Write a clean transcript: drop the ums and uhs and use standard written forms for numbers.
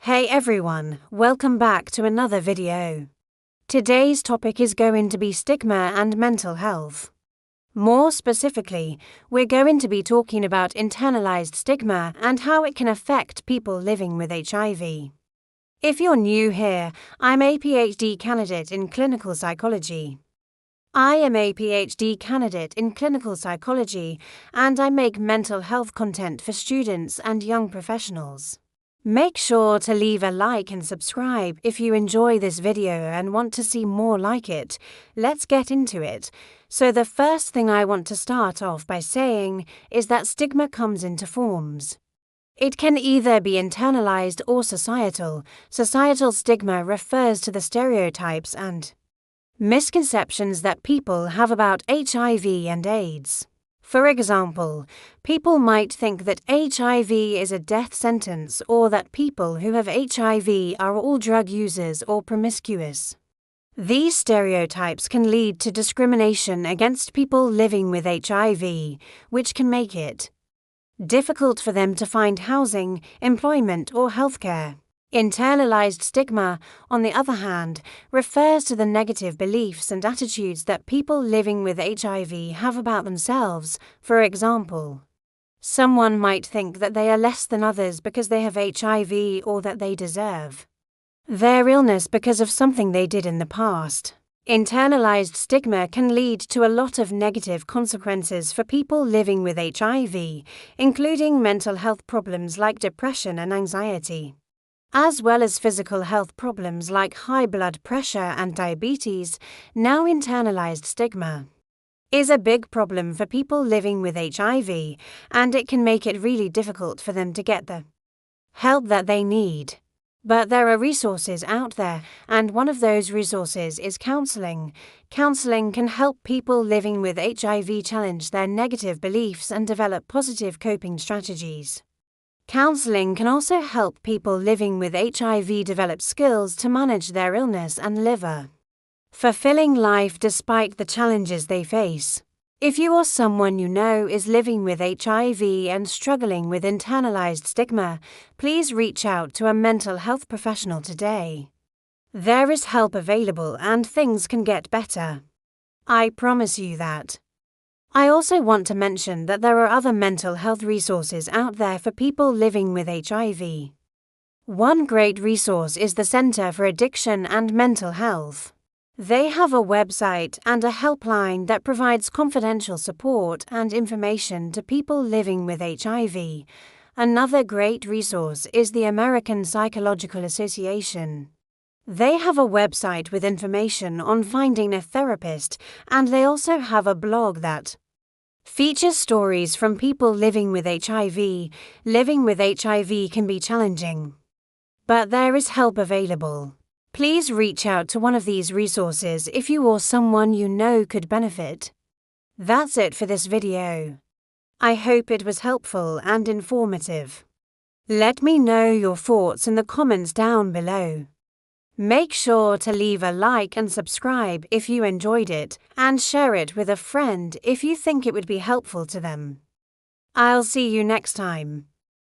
Hey everyone, welcome back to another video. Today's topic is going to be stigma and mental health. More specifically, we're going to be talking about internalized stigma and how it can affect people living with HIV. If you're new here, I'm a PhD candidate in clinical psychology. I am a PhD candidate in clinical psychology, and I make mental health content for students and young professionals. Make sure to leave a like and subscribe if you enjoy this video and want to see more like it. Let's get into it. So the first thing I want to start off by saying is that stigma comes into forms. It can either be internalized or societal. Societal stigma refers to the stereotypes and misconceptions that people have about HIV and AIDS. For example, people might think that HIV is a death sentence or that people who have HIV are all drug users or promiscuous. These stereotypes can lead to discrimination against people living with HIV, which can make it difficult for them to find housing, employment, or healthcare. Internalized stigma, on the other hand, refers to the negative beliefs and attitudes that people living with HIV have about themselves. For example, someone might think that they are less than others because they have HIV or that they deserve their illness because of something they did in the past. Internalized stigma can lead to a lot of negative consequences for people living with HIV, including mental health problems like depression and anxiety, as well as physical health problems like high blood pressure and diabetes. Now, internalized stigma is a big problem for people living with HIV, and it can make it really difficult for them to get the help that they need. But there are resources out there, and one of those resources is counseling. Counseling can help people living with HIV challenge their negative beliefs and develop positive coping strategies. Counseling can also help people living with HIV develop skills to manage their illness and live a fulfilling life despite the challenges they face. If you or someone you know is living with HIV and struggling with internalized stigma, please reach out to a mental health professional today. There is help available and things can get better. I promise you that. I also want to mention that there are other mental health resources out there for people living with HIV. One great resource is the Center for Addiction and Mental Health. They have a website and a helpline that provides confidential support and information to people living with HIV. Another great resource is the American Psychological Association. They have a website with information on finding a therapist, and they also have a blog that features stories from people living with HIV. Living with HIV can be challenging, but there is help available. Please reach out to one of these resources if you or someone you know could benefit. That's it for this video. I hope it was helpful and informative. Let me know your thoughts in the comments down below. Make sure to leave a like and subscribe if you enjoyed it, and share it with a friend if you think it would be helpful to them. I'll see you next time.